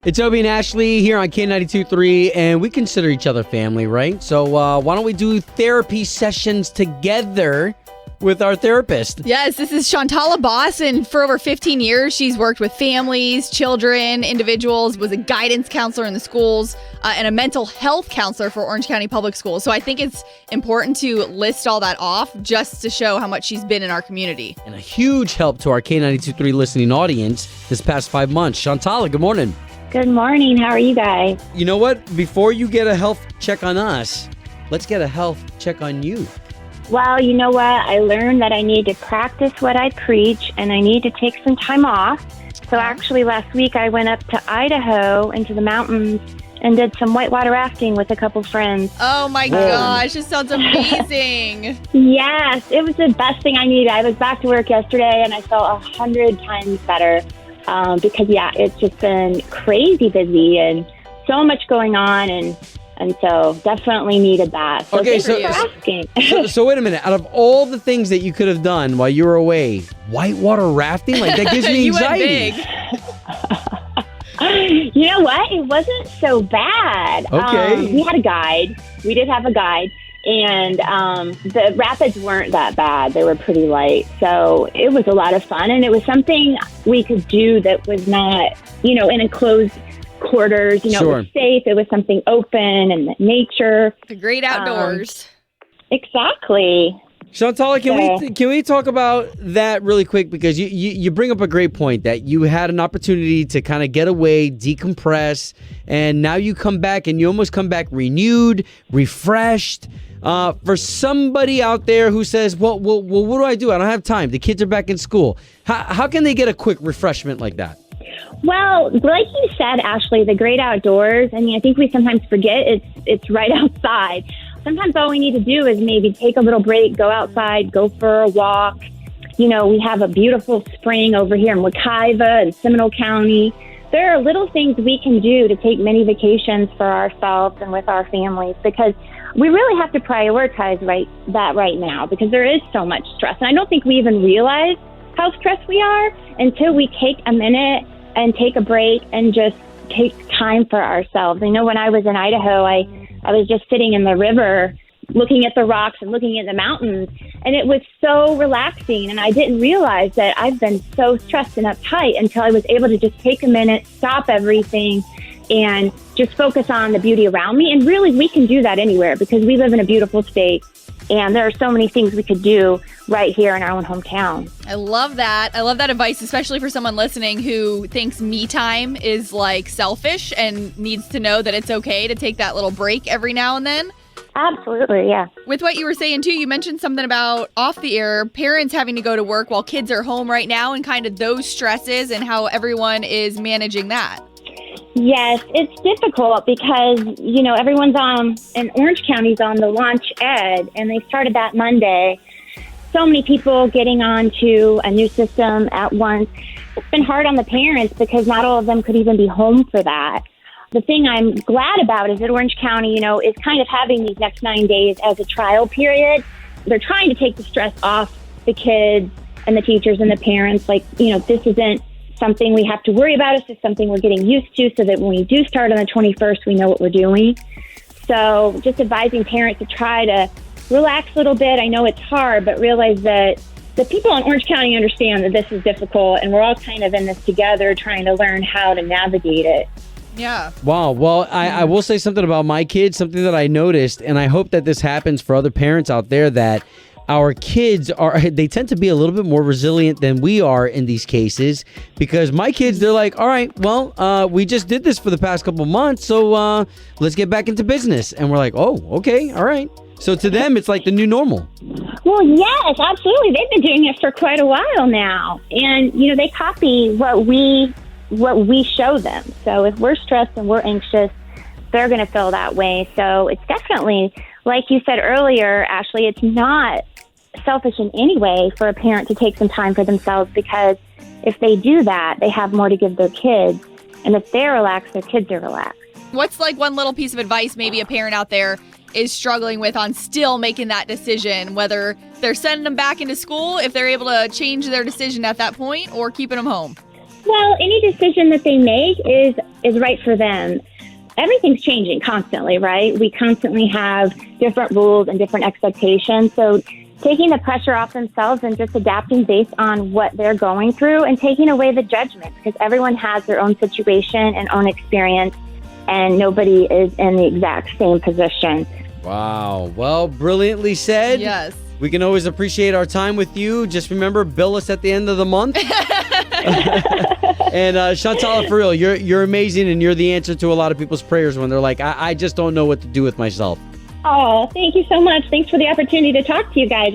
It's Obie and Ashley here on K92.3, and we consider each other family, right? So why don't we do therapy sessions together with our therapist? Yes, this is Shantala Boss, and for over 15 years, she's worked with families, children, individuals, was a guidance counselor in the schools, and a mental health counselor for Orange County Public Schools. So I think it's important to list all that off just to show how much she's been in our community. And a huge help to our K92.3 listening audience this past 5 months. Shantala, good morning. Good morning. How are you guys? You know what? Before you get a health check on us, let's get a health check on you. Well, you know what? I learned that I need to practice what I preach, and I need to take some time off. So actually last week I went up to Idaho into the mountains and did some whitewater rafting with a couple friends. Oh my gosh, this sounds amazing. Yes, it was the best thing I needed. I was back to work yesterday and I felt 100 times better because, it's just been crazy busy and so much going on, and so definitely needed that. So Okay, thanks for asking. So wait a minute. Out of all the things that you could have done while you were away, whitewater rafting? Like, that gives me You went anxiety. big. You know what? It wasn't so bad. Okay. We had a guide. We did have a guide. And the rapids weren't that bad. They were pretty light. So it was a lot of fun. And it was something we could do that was not, in enclosed quarters. It was safe. It was something open and nature. The great outdoors. Exactly. Shantala, can we talk about that really quick? Because you bring up a great point that you had an opportunity to kind of get away, decompress, and now you come back and you almost come back renewed, refreshed. For somebody out there who says, well, what do I do? I don't have time. The kids are back in school. How can they get a quick refreshment like that? Well, like you said, Ashley, the great outdoors. I mean, I think we sometimes forget it's right outside. Sometimes all we need to do is maybe take a little break, go outside, go for a walk. We have a beautiful spring over here in Wekiva and Seminole County. There are little things we can do to take mini vacations for ourselves and with our families, because we really have to prioritize that right now, because there is so much stress. And I don't think we even realize how stressed we are until we take a minute and take a break and just take time for ourselves. I know when I was in Idaho, I was just sitting in the river looking at the rocks and looking at the mountains, and it was so relaxing. And I didn't realize that I've been so stressed and uptight until I was able to just take a minute, stop everything, and just focus on the beauty around me. And really, we can do that anywhere because we live in a beautiful state, and there are so many things we could do right here in our own hometown. I love that. I love that advice, especially for someone listening who thinks me time is like selfish and needs to know that it's okay to take that little break every now and then. Absolutely, yeah. With what you were saying, too, you mentioned something about off the air, parents having to go to work while kids are home right now, and kind of those stresses and how everyone is managing that. Yes, it's difficult because, everyone's in Orange County's on the Launch Ed, and they started that Monday. So many people getting onto a new system at once. It's been hard on the parents because not all of them could even be home for that. The thing I'm glad about is that Orange County, is kind of having these next 9 days as a trial period. They're trying to take the stress off the kids and the teachers and the parents. Like, this isn't something we have to worry about. It's just something we're getting used to so that when we do start on the 21st, we know what we're doing. So just advising parents to try to relax a little bit. I know it's hard, but realize that the people in Orange County understand that this is difficult, and we're all kind of in this together trying to learn how to navigate it. Yeah. Wow. Well, I will say something about my kids, something that I noticed, and I hope that this happens for other parents out there, that our kids they tend to be a little bit more resilient than we are in these cases, because my kids, they're like, all right, well, we just did this for the past couple months, so let's get back into business. And we're like, oh, okay, all right. So to them, it's like the new normal. Well, yes, absolutely. They've been doing it for quite a while now. And, they copy what we show them. So if we're stressed and we're anxious, they're going to feel that way. So it's definitely, like you said earlier, Ashley, it's not selfish in any way for a parent to take some time for themselves, because if they do that, they have more to give their kids. And if they're relaxed, their kids are relaxed. What's like one little piece of advice maybe a parent out there is struggling with on still making that decision, whether they're sending them back into school, if they're able to change their decision at that point, or keeping them home? Well, any decision that they make is right for them. Everything's changing constantly, right? We constantly have different rules and different expectations. So taking the pressure off themselves and just adapting based on what they're going through and taking away the judgment, because everyone has their own situation and own experience, and nobody is in the exact same position. Wow. Well, brilliantly said. Yes. We can always appreciate our time with you. Just remember, bill us at the end of the month. And Shantala, for real, you're amazing, and you're the answer to a lot of people's prayers when they're like, I just don't know what to do with myself. Oh, thank you so much. Thanks for the opportunity to talk to you guys.